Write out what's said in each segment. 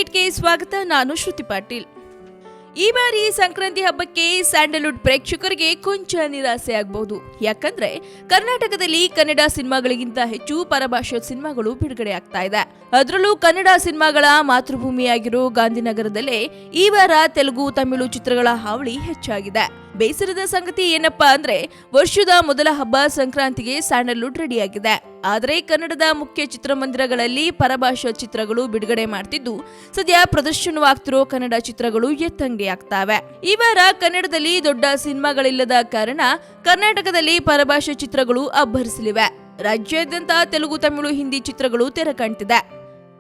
ಬೀಟ್ಗೆ ಸ್ವಾಗತ. ನಾನು ಶ್ರುತಿ ಪಾಟೀಲ್. ಈ ಬಾರಿ ಸಂಕ್ರಾಂತಿ ಹಬ್ಬಕ್ಕೆ ಸ್ಯಾಂಡಲ್ವುಡ್ ಪ್ರೇಕ್ಷಕರಿಗೆ ಕೊಂಚ ನಿರಾಸೆ ಆಗಬಹುದು. ಯಾಕಂದ್ರೆ ಕರ್ನಾಟಕದಲ್ಲಿ ಕನ್ನಡ ಸಿನಿಮಾಗಳಿಗಿಂತ ಹೆಚ್ಚು ಪರಭಾಷಾ ಸಿನಿಮಾಗಳು ಬಿಡುಗಡೆ ಆಗ್ತಾ ಇದೆ. ಅದರಲ್ಲೂ ಕನ್ನಡ ಸಿನಿಮಾಗಳ ಮಾತೃಭೂಮಿಯಾಗಿರೋ ಗಾಂಧಿನಗರದಲ್ಲೇ ಈ ವಾರ ತೆಲುಗು, ತಮಿಳು ಚಿತ್ರಗಳ ಹಾವಳಿ ಹೆಚ್ಚಾಗಿದೆ. ಬೇಸರದ ಸಂಗತಿ ಏನಪ್ಪಾ ಅಂದ್ರೆ ವರ್ಷದ ಮೊದಲ ಹಬ್ಬ ಸಂಕ್ರಾಂತಿಗೆ ಸ್ಯಾಂಡಲ್ವುಡ್ ರೆಡಿಯಾಗಿದೆ. ಆದರೆ ಕನ್ನಡದ ಮುಖ್ಯ ಚಿತ್ರಮಂದಿರಗಳಲ್ಲಿ ಪರಭಾಷಾ ಚಿತ್ರಗಳು ಬಿಡುಗಡೆ ಮಾಡ್ತಿದ್ದು, ಸದ್ಯ ಪ್ರದರ್ಶನವಾಗ್ತಿರೋ ಕನ್ನಡ ಚಿತ್ರಗಳು ಎತ್ತಂಗಡಿ ಆಗ್ತಾವೆ. ಈ ವಾರ ಕನ್ನಡದಲ್ಲಿ ದೊಡ್ಡ ಸಿನಿಮಾಗಳಿಲ್ಲದ ಕಾರಣ ಕರ್ನಾಟಕದಲ್ಲಿ ಪರಭಾಷಾ ಚಿತ್ರಗಳು ಅಬ್ಬರಿಸಲಿವೆ. ರಾಜ್ಯಾದ್ಯಂತ ತೆಲುಗು, ತಮಿಳು, ಹಿಂದಿ ಚಿತ್ರಗಳು ತೆರೆ ಕಾಣ್ತಿದೆ.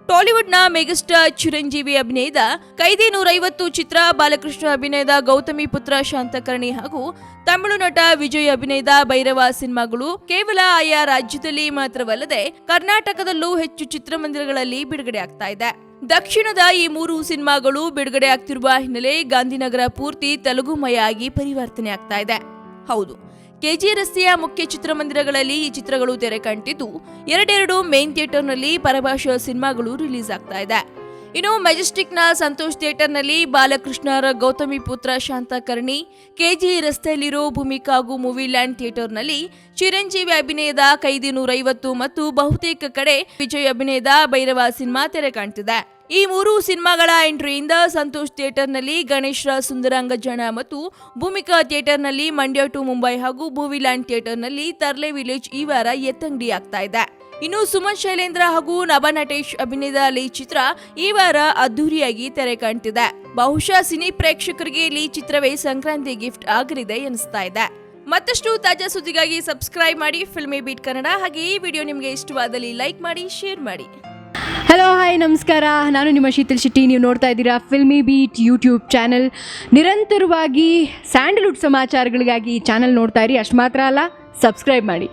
ಟಾಲಿವುಡ್ನ ಮೆಗಾಸ್ಟಾರ್ ಚಿರಂಜೀವಿ ಅಭಿನಯದ ಕೈದಿ 150 ಚಿತ್ರ, ಬಾಲಕೃಷ್ಣ ಅಭಿನಯದ ಗೌತಮಿ ಪುತ್ರ ಶಾಂತಕರ್ಣಿ ಹಾಗೂ ತಮಿಳು ನಟ ವಿಜಯ್ ಅಭಿನಯದ ಭೈರವ ಸಿನಿಮಾಗಳು ಕೇವಲ ಆಯಾ ರಾಜ್ಯದಲ್ಲಿ ಮಾತ್ರವಲ್ಲದೆ ಕರ್ನಾಟಕದಲ್ಲೂ ಹೆಚ್ಚು ಚಿತ್ರಮಂದಿರಗಳಲ್ಲಿ ಬಿಡುಗಡೆ ಆಗ್ತಾ ಇದೆ. ದಕ್ಷಿಣದ ಈ 3 ಸಿನಿಮಾಗಳು ಬಿಡುಗಡೆ ಆಗ್ತಿರುವ ಹಿನ್ನೆಲೆ ಗಾಂಧಿನಗರ ಪೂರ್ತಿ ತೆಲುಗುಮಯ ಆಗಿ ಪರಿವರ್ತನೆ ಆಗ್ತಾ ಇದೆ. ಹೌದು, ಕೆಜಿ ರಸ್ತೆಯ ಮುಖ್ಯ ಚಿತ್ರಮಂದಿರಗಳಲ್ಲಿ ಈ ಚಿತ್ರಗಳು ತೆರೆ ಕಂಡಿದ್ದು, ಎರಡೆರಡು ಮೇನ್ ಥಿಯೇಟರ್ನಲ್ಲಿ ಪರಭಾಷಾ ಸಿನಿಮಾಗಳು ರಿಲೀಸ್ ಆಗ್ತಾ ಇದೆ. ಇನ್ನು ಮೆಜೆಸ್ಟಿಕ್ನ ಸಂತೋಷ್ ಥಿಯೇಟರ್ನಲ್ಲಿ ಬಾಲಕೃಷ್ಣರ ಗೌತಮಿ ಪುತ್ರ ಶಾಂತಕರ್ಣಿ, ಕೆಜಿ ರಸ್ತೆಯಲ್ಲಿರೋ ಭೂಮಿಕಾ ಹಾಗೂ ಮೂವಿ ಲ್ಯಾಂಡ್ ಥಿಯೇಟರ್ನಲ್ಲಿ ಚಿರಂಜೀವಿ ಅಭಿನಯದ ಕೈದಿ 150 ಮತ್ತು ಬಹುತೇಕ ಕಡೆ ವಿಜಯ್ ಅಭಿನಯದ ಭೈರವ ಸಿನಿಮಾ ತೆರೆ ಕಾಣ್ತಿದೆ. ಈ 3 ಸಿನಿಮಾಗಳ ಎಂಟ್ರಿಯಿಂದ ಸಂತೋಷ್ ಥಿಯೇಟರ್ನಲ್ಲಿ ಗಣೇಶ್ ರಾಜ್ ಸುಂದರಾಂಗಜನ ಮತ್ತು ಭೂಮಿಕಾ ಥಿಯೇಟರ್ನಲ್ಲಿ ಮಂಡ್ಯ ಟು ಮುಂಬೈ ಹಾಗೂ ಮೂವಿ ಲ್ಯಾಂಡ್ ಥಿಯೇಟರ್ನಲ್ಲಿ ತರ್ಲೆ ವಿಲೇಜ್ ಈ ವಾರ ಎತ್ತಂಗಡಿ ಆಗ್ತಾ ಇದೆ. ಇನ್ನು ಸುಮನ್ ಶೈಲೇಂದ್ರ ಹಾಗೂ ನಭನಟೇಶ್ ಅಭಿನಯದ ಲೀ ಚಿತ್ರ ಈ ವಾರ ಅದ್ದೂರಿಯಾಗಿ ತೆರೆ ಕಾಣ್ತಿದೆ. ಬಹುಶಃ ಸಿನಿ ಪ್ರೇಕ್ಷಕರಿಗೆ ಲೀ ಚಿತ್ರವೇ ಸಂಕ್ರಾಂತಿ ಗಿಫ್ಟ್ ಆಗಲಿದೆ ಎನಿಸ್ತಾ ಇದೆ. ಮತ್ತಷ್ಟು ತಾಜಾ ಸುದ್ದಿಗಾಗಿ ಸಬ್ಸ್ಕ್ರೈಬ್ ಮಾಡಿ ಫಿಲ್ಮಿ ಬೀಟ್ ಕನ್ನಡ. ಹಾಗೆ ಈ ವಿಡಿಯೋ ನಿಮಗೆ ಇಷ್ಟವಾದಲ್ಲಿ ಲೈಕ್ ಮಾಡಿ, ಶೇರ್ ಮಾಡಿ. ಹಲೋ, ಹಾಯ್, ನಮಸ್ಕಾರ. ನಾನು ನಿಮ್ಮ ಶೀತಲ್ ಶೆಟ್ಟಿ. ನೀವು ನೋಡ್ತಾ ಇದ್ದೀರಾ ಫಿಲ್ಮಿ ಬೀಟ್ ಯೂಟ್ಯೂಬ್ ಚಾನಲ್. ನಿರಂತರವಾಗಿ ಸ್ಯಾಂಡಲ್ವುಡ್ ಸಮಾಚಾರಗಳಿಗಾಗಿ ಈ ಚಾನಲ್ ನೋಡ್ತಾ ಇರಿ. ಅಷ್ಟು ಮಾತ್ರ ಅಲ್ಲ, ಸಬ್ಸ್ಕ್ರೈಬ್ ಮಾಡಿ.